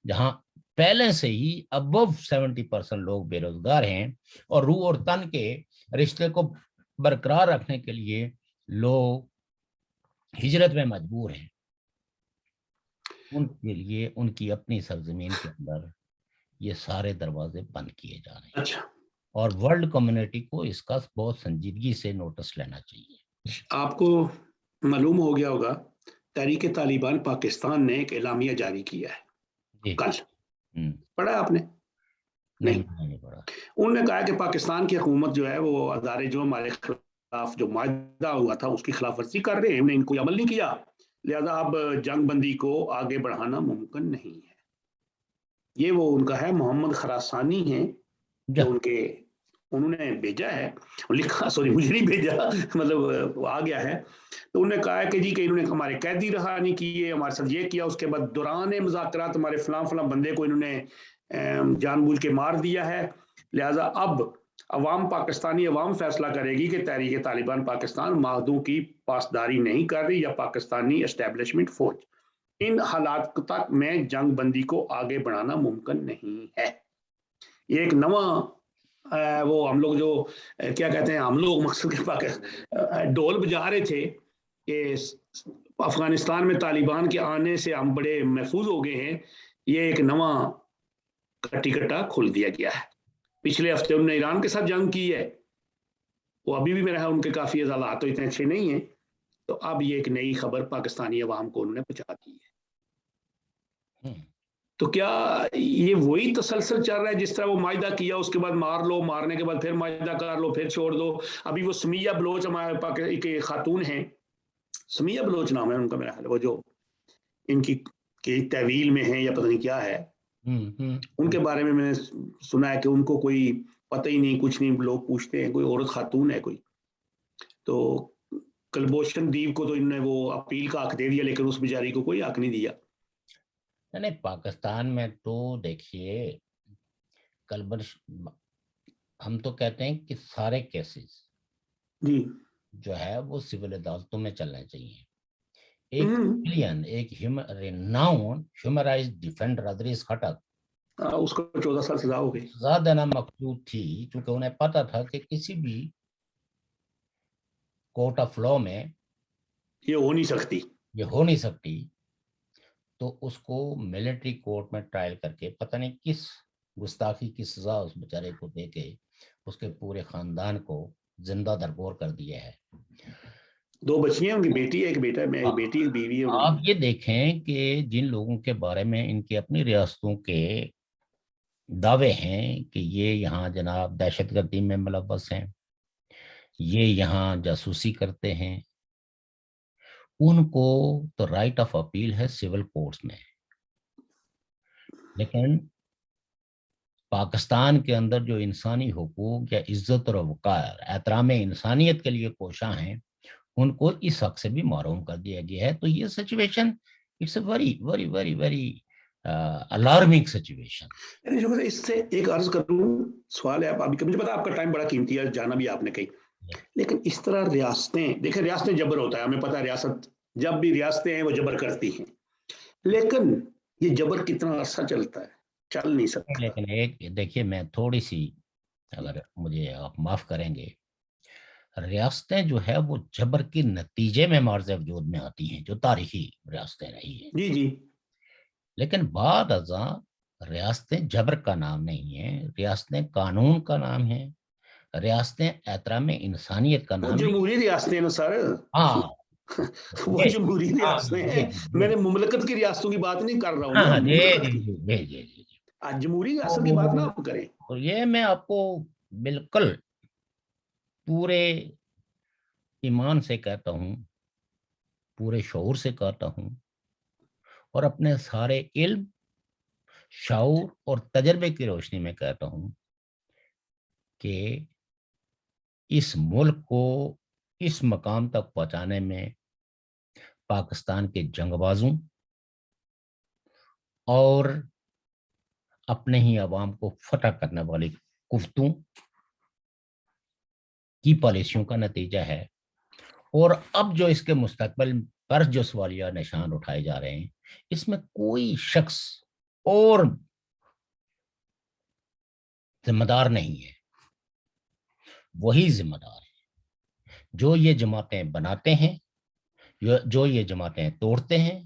جہاں پہلے سے ہی ابو 70% لوگ بے روزگار ہیں، اور روح اور تن کے رشتے کو برقرار رکھنے کے لیے لوگ ہجرت میں مجبور ہیں، ان کے لیے ان کی اپنی سرزمین کے اندر یہ سارے دروازے بند کیے جا رہے ہیں، اچھا اور ورلڈ کمیونٹی کو اس کا بہت سنجیدگی سے نوٹس لینا چاہیے۔ آپ کو معلوم ہو گیا ہوگا تحریک طالبان پاکستان نے ایک اعلامیہ جاری کیا ہے جی کل، پڑھا ہے آپ نے؟ نہیں نہیں پڑا۔ انہوں نے کہا کہ پاکستان کی حکومت جو ہے وہ ادارے جو ہمارے خلاف جو معاہدہ ہوا تھا اس کی خلاف ورزی کر رہے ہیں، انہیں ان کو عمل نہیں کیا، لہذا اب جنگ بندی کو آگے بڑھانا ممکن نہیں ہے۔ یہ وہ ان کا ہے، محمد خراسانی ہیں جو ان کے انہوں نے بھیجا ہے، لکھا، سوری مجھے نہیں بھیجا، مطلب وہ آ گیا ہے، تو انہوں نے کہا ہے کہ جی کہ انہوں نے ہمارے قیدی رہا نہیں کیے، ہمارے ساتھ یہ کیا، اس کے بعد دوران مذاکرات ہمارے فلاں فلاں بندے کو انہوں نے جان بوجھ کے مار دیا ہے، لہذا اب عوام، پاکستانی عوام فیصلہ کرے گی کہ تحریک طالبان پاکستان معاہدوں کی پاسداری نہیں کر رہی یا پاکستانی اسٹیبلشمنٹ فوج، ان حالات تک میں جنگ بندی کو آگے بڑھانا ممکن نہیں ہے۔ یہ ایک نواں وہ ہم لوگ جو کیا کہتے ہیں، ہم لوگ مقصد کے پاکستان ڈول بجا رہے تھے کہ افغانستان میں طالبان کے آنے سے ہم بڑے محفوظ ہو گئے ہیں، یہ ایک نواں کٹی کٹا کھول دیا گیا ہے۔ پچھلے ہفتے انہوں نے ایران کے ساتھ جنگ کی ہے، وہ ابھی بھی میرا ہے ان کے کافی حالات تو اتنے اچھے نہیں ہیں، تو اب یہ ایک نئی خبر پاکستانی عوام کو انہوں نے پہنچا دی ہے۔ تو کیا یہ وہی تسلسل چل رہا ہے جس طرح وہ معاہدہ کیا، اس کے بعد مار لو، مارنے کے بعد پھر معاہدہ کر لو، پھر چھوڑ دو؟ ابھی وہ سمیہ بلوچ ہمارے ایک خاتون ہیں، سمیہ بلوچ نام ہے ان کا میرا خیال، وہ جو ان کی تحویل میں ہے یا پتہ نہیں کیا ہے، ان کے بارے میں نے سنا ہے کہ ان کو کوئی پتہ ہی نہیں، کچھ نہیں، لوگ پوچھتے ہیں کوئی عورت خاتون ہے کوئی، تو کلبھوشن دیو کو تو انہوں نے وہ اپیل کا حق دے دیا، لیکن اس بیچاری کو کوئی حق نہیں دیا۔ نہیں، پاکستان میں تو دیکھیے ہم تو کہتے ہیں کہ سارے کیسز جی جو ہے وہ سول عدالتوں میں چلنے چاہیے۔ ایک renowned human rights defender Idrees Khattak, اس کو 14 سال سزا ہو گئی، سزا دینا مقصود تھی، چونکہ انہیں پتا تھا کہ کسی بھی کورٹ آف لا میں یہ ہو نہیں سکتی، تو اس کو ملٹری کورٹ میں ٹرائل کر کے پتہ نہیں کس گستاخی کی سزا اس بیچارے کو دے کے اس کے پورے خاندان کو زندہ درگور کر دیا ہے۔ 2 بچیاں ہیں، ان کی بیٹی ہے، ایک بیٹا ہے، ایک بیٹی ایک بیوی ہے۔ آپ یہ دیکھیں کہ جن لوگوں کے بارے میں ان کی اپنی ریاستوں کے دعوے ہیں کہ یہ یہاں جناب دہشت گردی میں ملوث ہیں، یہ یہاں جاسوسی کرتے ہیں، ان کو تو رائٹ آف اپیل ہے سول کورٹس میں، لیکن پاکستان کے اندر جو انسانی حقوق یا عزت اور وقار، احترام انسانیت کے لیے کوشاں ہیں، ان کو اس حق سے بھی محروم کر دیا گیا ہے۔ تو یہ situation it's a very very very very alarming situation. اس سے ایک عرض کروں، سوال ہے، ابھی مجھے پتا آپ کا ٹائم بڑا قیمتی ہے، جانا بھی آپ نے کہیں، لیکن اس طرح ریاستیں، دیکھیں ریاستیں جبر ہوتا ہے، ہمیں پتا ہے ریاست جب بھی ریاستیں ہیں وہ جبر کرتی ہیں، لیکن یہ جبر کتنا عرصہ چلتا ہے؟ چل نہیں سکتا۔ لیکن ایک دیکھیے، میں تھوڑی سی، اگر مجھے آپ معاف کریں گے، ریاستیں جو ہے وہ جبر کے نتیجے میں معرض وجود میں آتی ہیں، جو تاریخی ریاستیں رہی ہیں، جی جی، لیکن بعد ازاں ریاستیں جبر کا نام نہیں ہے، ریاستیں قانون کا نام ہے، ریاستیں احترام انسانیت کا وہ نام ہے۔ جمہوری ریاستیں نا سر، ہاں وہ جمہوری ریاستیں ہیں، میں نے مملکت کی ریاستوں کی بات نہیں کر رہا ہوں نا، مملکت کی، جمہوری ریاست کی بات نہ آپ کریں۔ یہ میں آپ کو بالکل پورے ایمان سے کہتا ہوں، پورے شعور سے کہتا ہوں، اور اپنے سارے علم، شعور اور تجربے کی روشنی میں کہتا ہوں کہ اس ملک کو اس مقام تک پہنچانے میں پاکستان کے جنگ بازوں اور اپنے ہی عوام کو فتح کرنے والی کفتوں کی پالیسیوں کا نتیجہ ہے۔ اور اب جو اس کے مستقبل پر جو سوالیہ نشان اٹھائے جا رہے ہیں، اس میں کوئی شخص اور ذمہ دار نہیں ہے، وہی ذمہ دار ہے جو یہ جماعتیں بناتے ہیں، جو یہ جماعتیں توڑتے ہیں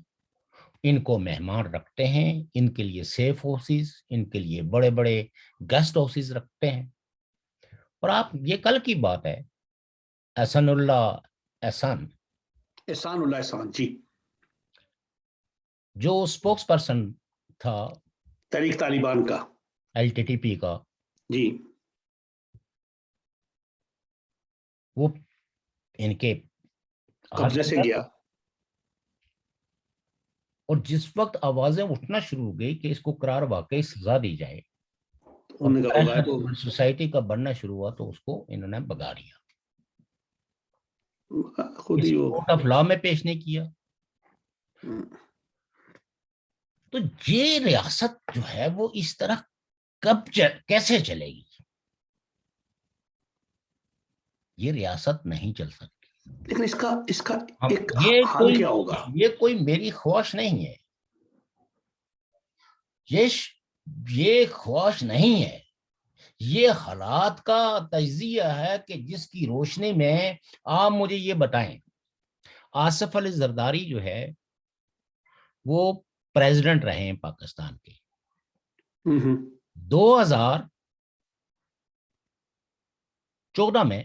ان کو مہمان رکھتے ہیں، ان کے لیے سیف ہاؤسز، ان کے لیے بڑے بڑے گیسٹ ہاؤسز رکھتے ہیں۔ اور آپ یہ کل کی بات ہے، احسن اللہ احسان احسان اللہ احسان جی، جو اسپوکس پرسن تھا تحریک طالبان کا، LTTP کا، جی وہ ان کے قبضے سے گیا۔ اور جس وقت آوازیں اٹھنا شروع ہو گئی کہ اس کو قرار واقعی سزا دی جائے اور انہوں نے کہا ہوگا تو سوسائٹی کا بننا شروع ہوا، تو اس کو انہوں نے بگا دیا، خود ہی وہ کورٹ آف لا میں پیش نہیں کیا۔ تو یہ ریاست جو ہے وہ اس طرح کیسے چلے گی؟ یہ ریاست نہیں چل سکتی۔ لیکن اس کا ایک یہ حل کیا ہوگا؟ یہ کوئی میری خواہش نہیں ہے، یہ خواہش نہیں ہے، یہ حالات کا تجزیہ ہے کہ جس کی روشنی میں آپ مجھے یہ بتائیں، آصف علی زرداری جو ہے وہ پریزیڈنٹ رہے ہیں پاکستان کے 2014 میں،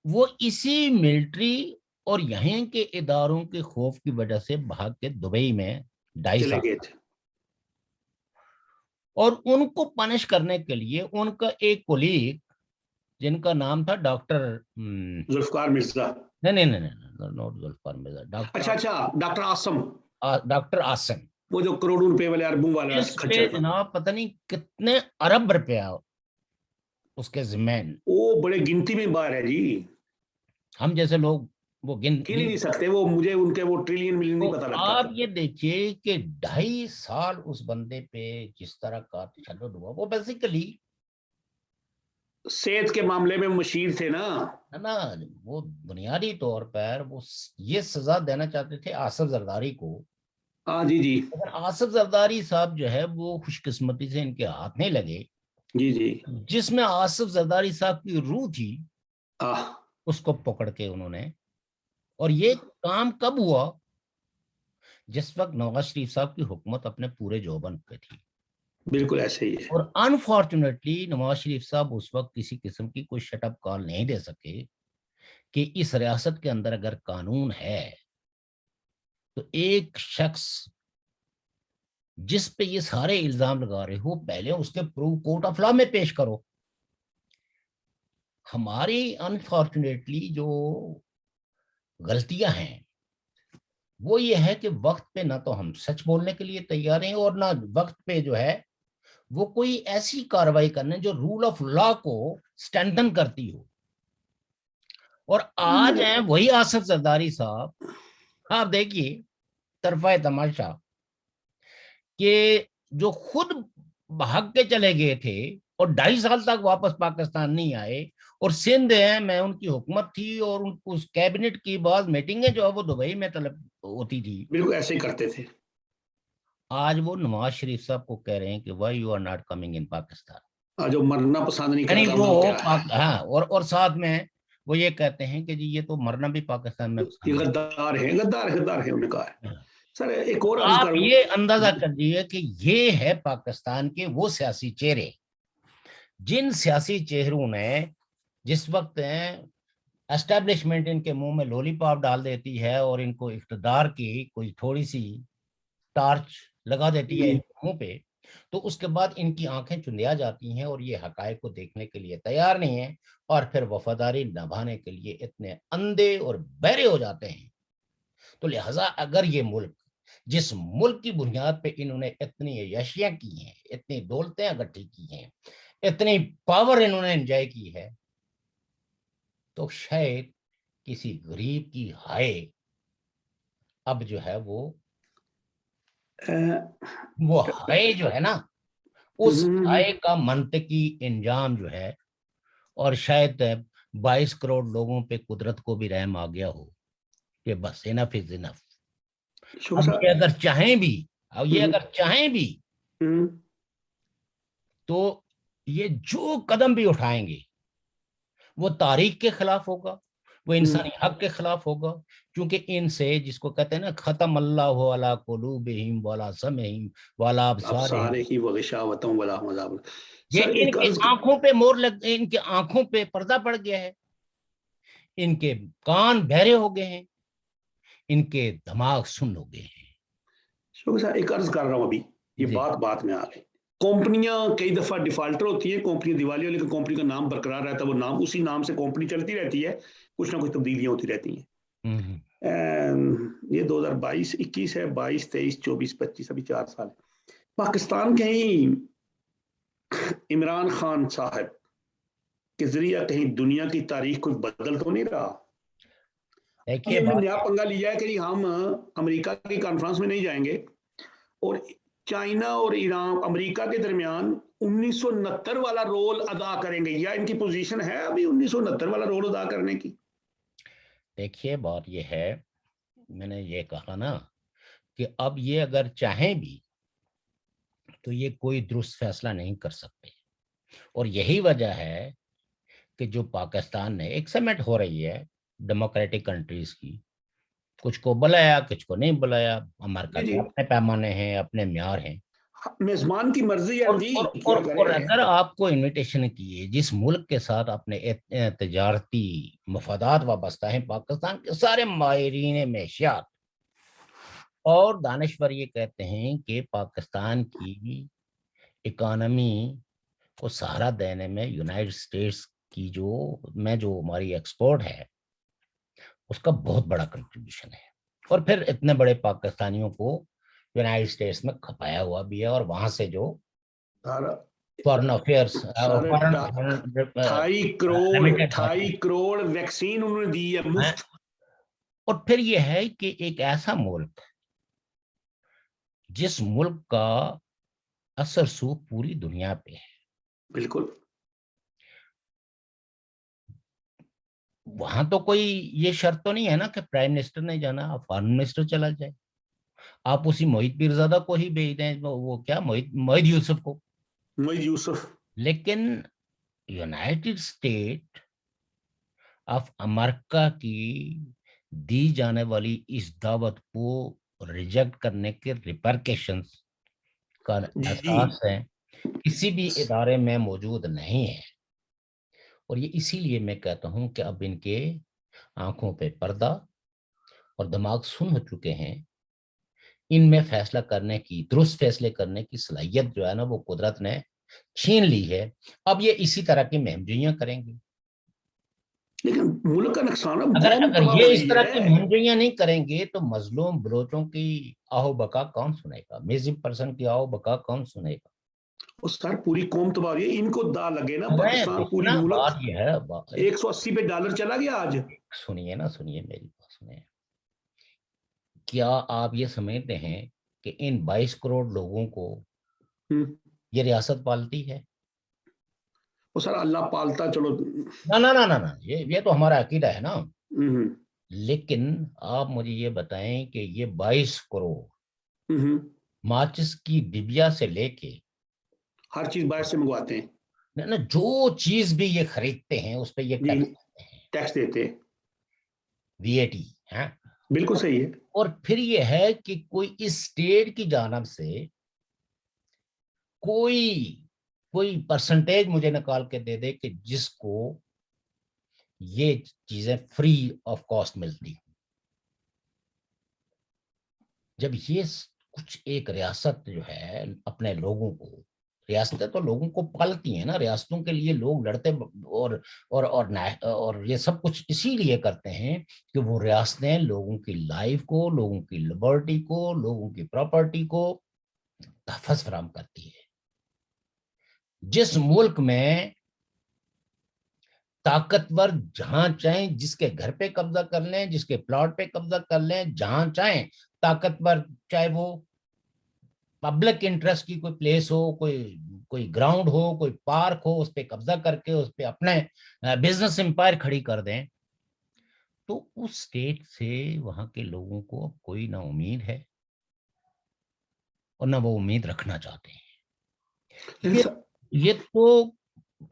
وہ اسی ملٹری اور یہیں کے اداروں کے خوف کی وجہ سے بھاگ کے دبئی میں 2.5 سال گئے تھے، اور ان کو پنش کرنے کے لیے ان کا ایک کولیگ جن کا نام تھا ڈاکٹر ذوالفقار مرزا، نہیں نوٹ ذوالفقار مرزا، اچھا ڈاکٹر آسم، وہ جو کروڑوں روپے والے اربوں والا اس پہ کھچر تھا، جناب پتہ نہیں کتنے ارب روپیہ اس کے ذمین، وہ بڑے گنتی میں باہر ہے جی، ہم جیسے لوگ وہ گن ہی نہیں سکتے، وہ مجھے ان کے وہ ٹریلین ملین نہیں پتا لگتا آپ تھا۔ یہ دیکھیے کہ 2.5 سال اس بندے پہ جس طرح کا تشدد ہوا، وہ بیسیکلی صحت کے معاملے میں مشیر تھے نا، وہ بنیادی طور پر وہ یہ سزا دینا چاہتے تھے آصف زرداری کو۔ ہاں جی جی آصف زرداری صاحب جو ہے وہ خوش قسمتی سے ان کے ہاتھ نہیں لگے، جی جس میں آصف زرداری صاحب کی روح تھی آہ اس کو پکڑ کے انہوں نے، اور یہ کام کب ہوا؟ جس وقت نواز شریف صاحب کی حکومت اپنے پورے جوبن پہ تھی، بالکل ایسے ہی ہے، اور انفارچونیٹلی نواز شریف صاحب اس وقت کسی قسم کی کوئی شٹ اپ کال نہیں دے سکے کہ اس ریاست کے اندر اگر قانون ہے تو ایک شخص جس پہ یہ سارے الزام لگا رہے ہو پہلے اس کے پروف کورٹ آف لا میں پیش کرو۔ ہماری انفارچونیٹلی جو غلطیاں ہیں وہ یہ ہے کہ وقت پہ نہ تو ہم سچ بولنے کے لیے تیار ہیں، اور نہ وقت پہ جو ہے وہ کوئی ایسی کاروائی کرنے جو رول آف لا کو سٹرینتھن کرتی ہو۔ اور آج ہیں وہی آصف زرداری صاحب، آپ دیکھیے طرفہ تماشا کہ جو خود بھاگ کے چلے گئے تھے اور 2.5 سال تک واپس پاکستان نہیں آئے، اور سندھ ہے میں ان کی حکومت تھی اور ان کو اس کیبنٹ کی بعض میٹنگیں جو ہے وہ دبئی میں طلب ہوتی تھی، بالکل ایسے ہی کرتے تھے۔ آج وہ نواز شریف صاحب کو کہہ رہے ہیں کہ why you are not coming in Pakistan, جو مرنا پسند نہیں یعنی کرتا وہ کیا ہے؟ ہاں، اور ساتھ میں وہ یہ کہتے ہیں کہ جی یہ تو مرنا بھی پاکستان میں یہ غدار ہے، غدار ہے، انہوں نے کہا ہے۔ سر ایک اور عرض آپ کروں، یہ اندازہ کر لیجیے کہ یہ ہے پاکستان کے وہ سیاسی چہرے جن سیاسی چہروں نے جس وقت اسٹیبلشمنٹ ان کے منہ میں لولی پاپ ڈال دیتی ہے اور ان کو اقتدار کی کوئی تھوڑی سی ٹارچ لگا دیتی ہے منہ پہ، تو اس کے بعد ان کی آنکھیں چندیا جاتی ہیں اور یہ حقائق کو دیکھنے کے لیے تیار نہیں ہیں، اور پھر وفاداری نبھانے کے لیے اتنے اندھے اور بہرے ہو جاتے ہیں۔ تو لہٰذا اگر یہ ملک، جس ملک کی بنیاد پہ انہوں نے اتنی عیاشیاں کی ہیں، اتنی دولتیں اکٹھی کی ہیں، اتنی پاور انہوں نے انجوائے کی ہے، تو شاید کسی غریب کی ہائے اب جو ہے وہ ہائے جو ہے نا اس ہائے کا منطقی انجام جو ہے، اور شاید 22 کروڑ لوگوں پہ قدرت کو بھی رحم آ گیا ہو کہ بس انف از انف۔ اب یہ اگر چاہیں بھی تو یہ جو قدم بھی اٹھائیں گے وہ تاریخ کے خلاف ہوگا، وہ انسانی حق کے خلاف ہوگا، کیونکہ ان سے جس کو کہتے ہیں نا ختم اللہ علی قلوبہم ولا سمعہم ولا اب ابصارہم، سارے ہی وغشاوتم ولا عذاب. یہ سر ان ایک کے عرض آنکھوں پہ ان کے آنکھوں پہ پردہ پڑ گیا ہے، ان کے کان بہرے ہو گئے ہیں، ان کے دماغ سن ہو گئے ہیں. صاحب ایک عرض کر رہا ہوں ابھی، یہ جی بات میں آ گئی. کمپنیاں کئی دفعہ ڈیفالٹر ہوتی ہیں، کمپنی دیوالی لیکن کمپنی کا نام برقرار رہتا ہے، وہ نام اسی نام سے کمپنی چلتی رہتی ہے، کچھ نہ کچھ تبدیلیاں ہوتی رہتی ہیں. یہ 2022 21 ہے، 22 23 24 25 ابھی 4 سال. پاکستان کہیں عمران خان صاحب کے ذریعہ کہیں دنیا کی تاریخ کوئی بدل تو نہیں رہا؟ دیکھیے ہم نے بات نیا پنگا لیا ہے کہ ہم امریکہ کی کانفرنس میں نہیں جائیں گے، اور چائنا اور ایران امریکہ کے درمیان 1969 والا رول ادا کریں گے، یا ان کی پوزیشن ہے ابھی 1969 والا رول ادا کرنے کی؟ دیکھیے بات یہ ہے، میں نے یہ کہا نا کہ اب یہ اگر چاہیں بھی تو یہ کوئی درست فیصلہ نہیں کر سکتے، اور یہی وجہ ہے کہ جو پاکستان نے ایک سمٹ ہو رہی ہے ڈیموکریٹک کنٹریز کی، کچھ کو بلایا کچھ کو نہیں بلایا، امریکہ جی کے جی، اپنے پیمانے ہیں، اپنے معیار ہیں. میزبان کی مرضی ہے جی، کیا اور کرے. اگر آپ کو انویٹیشن کیے جس ملک کے ساتھ اپنے تجارتی مفادات وابستہ ہیں، پاکستان کے سارے ماہرین معیشت اور دانشور یہ کہتے ہیں کہ پاکستان کی اکانومی کو سہارا دینے میں یونائٹڈ اسٹیٹس کی جو ہماری ایکسپورٹ ہے اس کا بہت بڑا کنٹریبیوشن ہے، اور پھر اتنے بڑے پاکستانیوں کو یونائٹڈ اسٹیٹس میں کھپایا ہوا بھی ہے، اور وہاں سے جو فارن افیئرس سارے 28 کروڑ ویکسین انہوں نے دی ہے مفت. اور پھر یہ ہے کہ ایک ایسا ملک جس ملک کا اثر سو پوری دنیا پہ ہے، بالکل وہاں تو کوئی یہ شرط تو نہیں ہے نا کہ پرائم منسٹر نہیں جانا، آپ فارن منسٹر چلا جائے، آپ اسی محیط پیرزادہ کو ہی بھیج دیں، وہ کیا محیط یوسف کو. محیط یوسف. لیکن یونائٹڈ اسٹیٹ آف امریکہ کی دی جانے والی اس دعوت کو ریجیکٹ کرنے کے ریپرکیشنز کا جی احساس ہے کسی بھی ادارے میں موجود نہیں ہے. اور یہ اسی لیے میں کہتا ہوں کہ اب ان کے آنکھوں پہ پردہ اور دماغ سن ہو چکے ہیں، ان میں فیصلہ کرنے کی، درست فیصلے کرنے کی صلاحیت جو ہے نا وہ قدرت نے چھین لی ہے. اب یہ اسی طرح کی مہمجوئیاں کریں گے. لیکن ملک کا نقصان اب اگر قوم اگر تباہ ہو یہ اس رہی طرح کی ہے. مہمجوئیاں نہیں کریں گے تو مظلوم بلوچوں کی آہو بکا کون سنے گا؟ میزم پرسن کی آہو بکا کون سنے گا؟ اور سر پوری قوم تباہ ہو رہی ہے، ان کو دا لگے نا پاکستان پوری دیکھنا ملک. بات یہ ہے، 180 پہ ڈالر چلا گیا آج. سنیے میری بات سنیے. کیا آپ یہ سمجھتے ہیں کہ ان 22 کروڑ لوگوں کو یہ ریاست پالتی ہے؟ وہ سر اللہ پالتا. چلو نہ یہ تو ہمارا عقیدہ ہے نا. لیکن آپ مجھے یہ بتائیں کہ یہ 22 کروڑ ماچس کی ڈبیا سے لے کے ہر چیز باہر سے منگواتے ہیں، جو چیز بھی یہ خریدتے ہیں اس پہ یہ جی ٹیکس ٹیکس دیتے. وی اے ٹی ہے. بالکل صحیح ہے. اور پھر یہ ہے کہ کوئی اس اسٹیٹ کی جانب سے کوئی پرسنٹیج مجھے نکال کے دے دے کہ جس کو یہ چیزیں فری آف کاسٹ ملتی. جب یہ کچھ ایک ریاست جو ہے اپنے لوگوں کو، ریاستیں تو لوگوں کو پالتی ہیں نا، ریاستوں کے لیے لوگ لڑتے اور یہ سب کچھ اسی لیے کرتے ہیں کہ وہ ریاستیں لوگوں کی لائف کو، لوگوں کی لبرٹی کو، لوگوں کی پراپرٹی کو تحفظ فراہم کرتی ہے. جس ملک میں طاقتور جہاں چاہیں جس کے گھر پہ قبضہ کر لیں، جس کے پلاٹ پہ قبضہ کر لیں، جہاں چاہیں طاقتور، چاہے وہ پبلک انٹرسٹ کی کوئی پلیس ہو، کوئی گراؤنڈ ہو، کوئی پارک ہو، اس پہ قبضہ کر کے اس پہ اپنے بزنس امپائر کھڑی کر دیں، تو اس اسٹیٹ سے وہاں کے لوگوں کو کوئی نہ امید ہے اور نہ وہ امید رکھنا چاہتے ہیں. یہ تو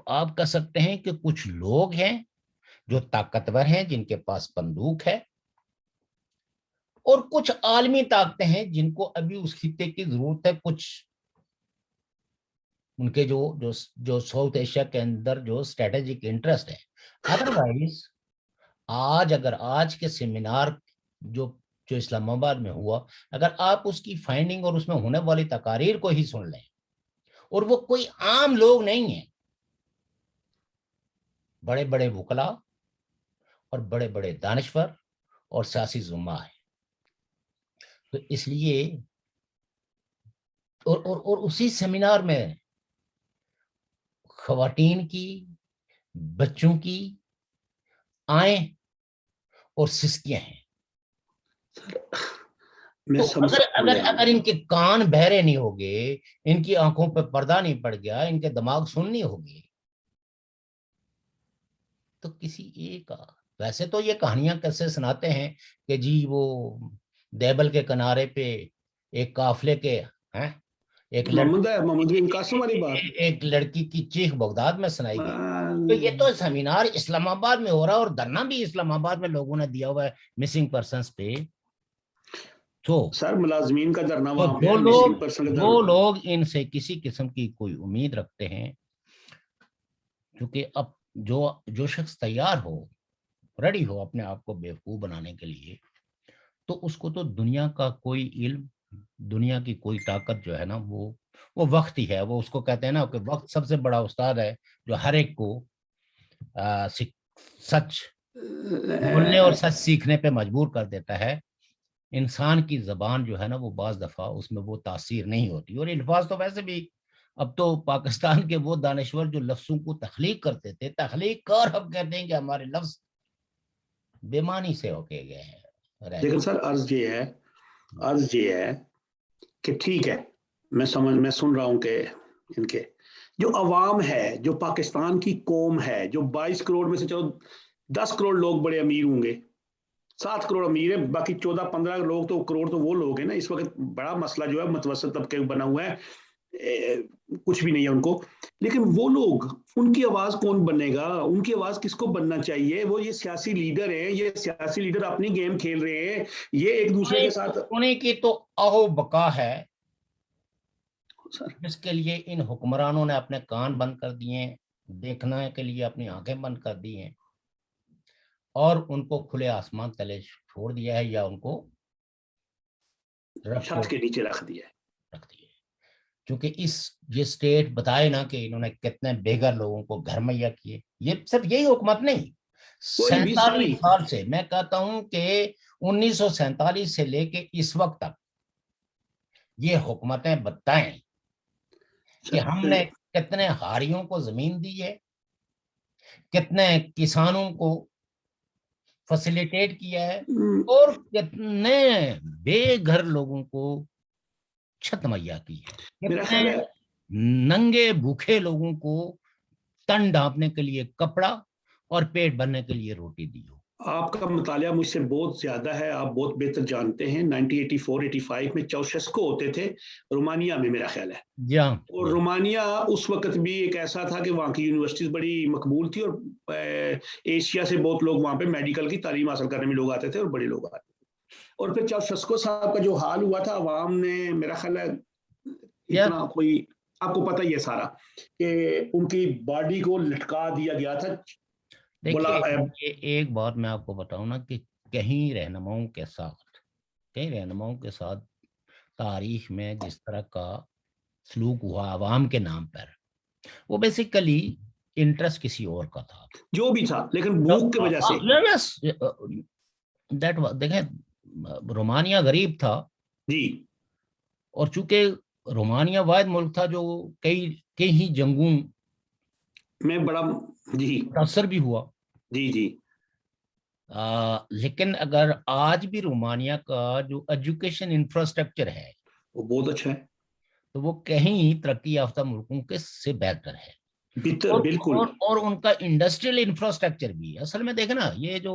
آپ کہہ سکتے ہیں کہ کچھ لوگ ہیں جو طاقتور ہیں، جن کے پاس بندوق ہے، اور کچھ عالمی طاقتیں ہیں جن کو ابھی اس خطے کی ضرورت ہے، کچھ ان کے جو ساؤتھ ایشیا کے اندر جو اسٹریٹجک انٹرسٹ ہے. ادروائز اگر آج کے سیمینار جو اسلام آباد میں ہوا، اگر آپ اس کی فائنڈنگ اور اس میں ہونے والی تقاریر کو ہی سن لیں، اور وہ کوئی عام لوگ نہیں ہیں، بڑے بڑے وکلا اور بڑے بڑے دانشور اور سیاسی زما ہیں. تو اس لیے اور اسی سیمینار میں خواتین کی، بچوں کی آئیں اور سسکیاں ہیں. میں تو اگر ان کے کان بہرے نہیں ہوگے، ان کی آنکھوں پہ پردہ نہیں پڑ گیا، ان کے دماغ سننی ہوگی، تو کسی ایک ویسے تو یہ کہانیاں کیسے سناتے ہیں کہ جی وہ دیبل کے کنارے پہ ایک قافلے کے ایک لڑکی کی چیخ بغداد میں سنائی گئی. تو یہ تو سیمینار اسلام آباد میں ہو رہا ہے، اور دھرنا بھی اسلام آباد میں لوگوں نے دیا ہوا ہے مسنگ پرسنس پہ. تو سر ملازمین کا دھرنا وہاں پہ جو لوگ ان سے کسی قسم کی کوئی امید رکھتے ہیں، کیونکہ اب جو شخص تیار ہو، ریڈی ہو اپنے آپ کو بیوقوف بنانے کے لیے، تو اس کو تو دنیا کا کوئی علم، دنیا کی کوئی طاقت جو ہے نا، وہ وقت ہی ہے. وہ اس کو کہتے ہیں نا کہ وقت سب سے بڑا استاد ہے جو ہر ایک کو سچ بولنے اور سچ سیکھنے پہ مجبور کر دیتا ہے. انسان کی زبان جو ہے نا، وہ بعض دفعہ اس میں وہ تاثیر نہیں ہوتی. اور الفاظ تو ویسے بھی اب تو پاکستان کے وہ دانشور جو لفظوں کو تخلیق کرتے تھے، تخلیق کر اب کہتے ہیں کہ ہمارے لفظ بے معنی سے ہو کے گئے ہیں. لیکن سر عرض یہ ہے کہ ٹھیک ہے، میں سن رہا ہوں کہ ان کے جو عوام ہے، جو پاکستان کی قوم ہے، جو 22 کروڑ میں سے چلو 10 کروڑ لوگ بڑے امیر ہوں گے، 7 کروڑ امیر ہے، باقی 14-15 لوگ تو کروڑ تو وہ لوگ ہیں نا. اس وقت بڑا مسئلہ جو ہے متوسط طبقے بنا ہوا ہے، کچھ بھی نہیں ہے ان کو. لیکن وہ لوگ، ان کی آواز کون بنے گا؟ ان کی آواز کس کو بننا چاہیے؟ وہ یہ سیاسی لیڈر ہیں، یہ سیاسی لیڈر اپنی گیم کھیل رہے ہیں، یہ ایک دوسرے کے ساتھ. انہیں کی تو اہو بقا ہے جس کے لیے ان حکمرانوں نے اپنے کان بند کر دیے، دیکھنا کے لیے اپنی آنکھیں بند کر دی ہیں، اور ان کو کھلے آسمان تلے چھوڑ دیا ہے، یا ان کو چھت کے نیچے رکھ دیا ہے. کیونکہ یہ سٹیٹ بتائے نا کہ انہوں نے کتنے بے گھر لوگوں کو گھر مہیا کیے. یہ صرف یہی حکومت نہیں، 47 سال سے، میں کہتا ہوں کہ 1947 سے لے کے اس وقت تک یہ حکومتیں بتائیں کہ ہم نے کتنے ہاریوں کو زمین دی ہے، کتنے کسانوں کو فیسیلیٹیٹ کیا ہے، اور کتنے بے گھر لوگوں کو چھت مہیا کی ہے، کتنے ننگے بھوکے لوگوں کو تن ڈھانپنے کے لیے کپڑا اور پیٹ بھرنے کے لیے روٹی دی ہو. آپ کا مطالعہ مجھ سے بہت زیادہ ہے، آپ بہت بہتر جانتے ہیں. 1984-85 میں چاؤشسکو ہوتے تھے رومانیہ میں، میرا خیال ہے. جی ہاں. اور رومانیہ اس وقت بھی ایک ایسا تھا کہ وہاں کی یونیورسٹیز بڑی مقبول تھی، اور ایشیا سے بہت لوگ وہاں پہ میڈیکل کی تعلیم حاصل کرنے میں لوگ آتے تھے، اور بڑے لوگ آتے تھے. اور پھر چاؤشسکو صاحب کا جو حال ہوا تھا، عوام نے، میرا خیال ہے اتنا کوئی آپ کو پتہ ہی ہے سارا، کہ ان کی باڈی کو لٹکا دیا گیا تھا. دیکھیے ایک بات میں آپ کو بتاؤں نا، کہ کہیں رہنماؤں کے ساتھ تاریخ میں جس طرح کا سلوک ہوا عوام کے نام پر، وہ بیسیکلی انٹرسٹ کسی اور کا تھا، جو بھی تھا، لیکن بھوک کی وجہ سے. دیکھیں رومانیہ غریب تھا جی، اور چونکہ رومانیہ واحد ملک تھا جو کئی جنگوں میں بڑا متاثر بھی ہوا. جی لیکن اگر آج بھی رومانیہ کا جو ایجوکیشن انفراسٹرکچر ہے وہ بہت اچھا ہے، تو وہ کہیں ترقی یافتہ ملکوں کے سے بہتر ہے. بالکل. اور ان کا انڈسٹریل انفراسٹرکچر بھی اصل میں دیکھنا، یہ جو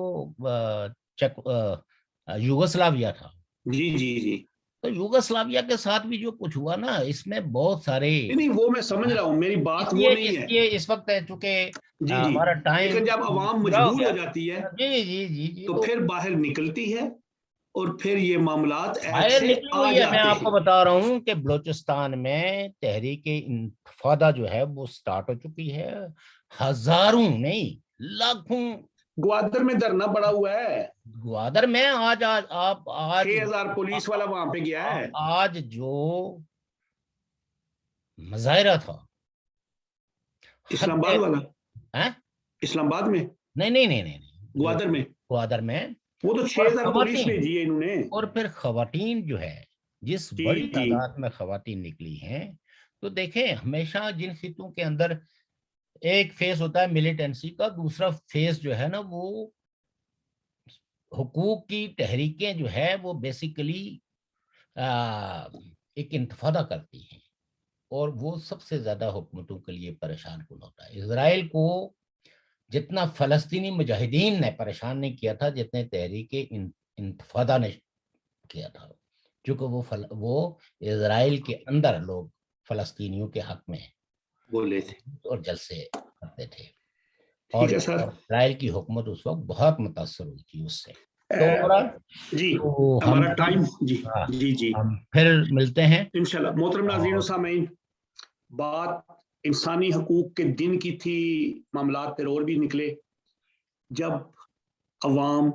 یوگوسلاویا تھا، جی تو یوگوسلاویا کے ساتھ بھی جو کچھ ہوا نا، اس میں بہت سارے نہیں وہ میں سمجھ رہا ہوں، میری بات وہ نہیں ہے اس وقت چونکہ جی جی، ہمارا ٹائم لیکن جب عوام مجبور ہو جاتی ہے جی جی جی جی تو پھر باہر نکلتی ہے اور پھر یہ معاملات باہر ایسے نکلی آ ہوئی ہے. میں جاتے آپ کو ہیں. بتا رہا ہوں کہ بلوچستان میں تحریک انتفاضہ جو ہے وہ سٹارٹ ہو چکی ہے. ہزاروں نہیں لاکھوں گوادر میں دھرنا پڑا ہوا ہے، گوادر میں آج 6000 پولیس والا وہاں پہ گیا ہے. آج جو مظاہرہ تھا اسلام آباد والا، ہاں؟ اسلام آباد میں نہیں گوادر میں، گوادر میں وہ تو 6000 پولیس بھیجی ہے انہوں نے. اور پھر خواتین جو ہے، جس جی بڑی جی تعداد میں خواتین نکلی ہیں. تو دیکھیں ہمیشہ جن خطوں کے اندر ایک فیس ہوتا ہے ملیٹنسی کا، دوسرا فیس جو ہے نا وہ حقوق کی تحریکیں جو ہے وہ بیسیکلی ایک انتفاضہ کرتی ہیں، اور وہ سب سے زیادہ حکومتوں کے لیے پریشان کن ہوتا ہے. اسرائیل کو جتنا فلسطینی مجاہدین نے پریشان نہیں کیا تھا جتنے تحریک انتفاضہ نے کیا تھا، کیونکہ وہ اسرائیل کے اندر لوگ فلسطینیوں کے حق میں بولے تھے اور جلسے کرتے تھے، ٹھیک ہے سر. اسرائیل کی حکومت اس وقت بہت متاثر ہوئی تھی اس سے. جی تو ہمارا ٹائم جی جی جی ہم پھر ملتے ہیں انشاءاللہ. محترم ناظرین و سامعین، بات انسانی حقوق کے دن کی تھی، معاملات پھر اور بھی نکلے. جب عوام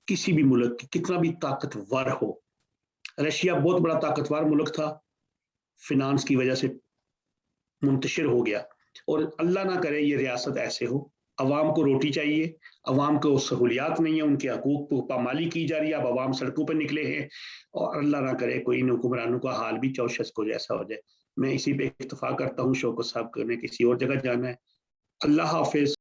کسی بھی ملک کی کتنا بھی طاقتور ہو، رشیا بہت بڑا طاقتور ملک تھا، فنانس کی وجہ سے منتشر ہو گیا، اور اللہ نہ کرے یہ ریاست ایسے ہو. عوام کو روٹی چاہیے، عوام کو سہولیات نہیں ہیں، ان کے حقوق کو پامالی کی جا رہی ہے. اب عوام سڑکوں پر نکلے ہیں، اور اللہ نہ کرے کوئی ان حکمرانوں کا حال بھی چوشس کو جیسا ہو جائے. میں اسی پہ اکتفا کرتا ہوں. شوکت صاحب نے کسی اور جگہ جانا ہے. اللہ حافظ.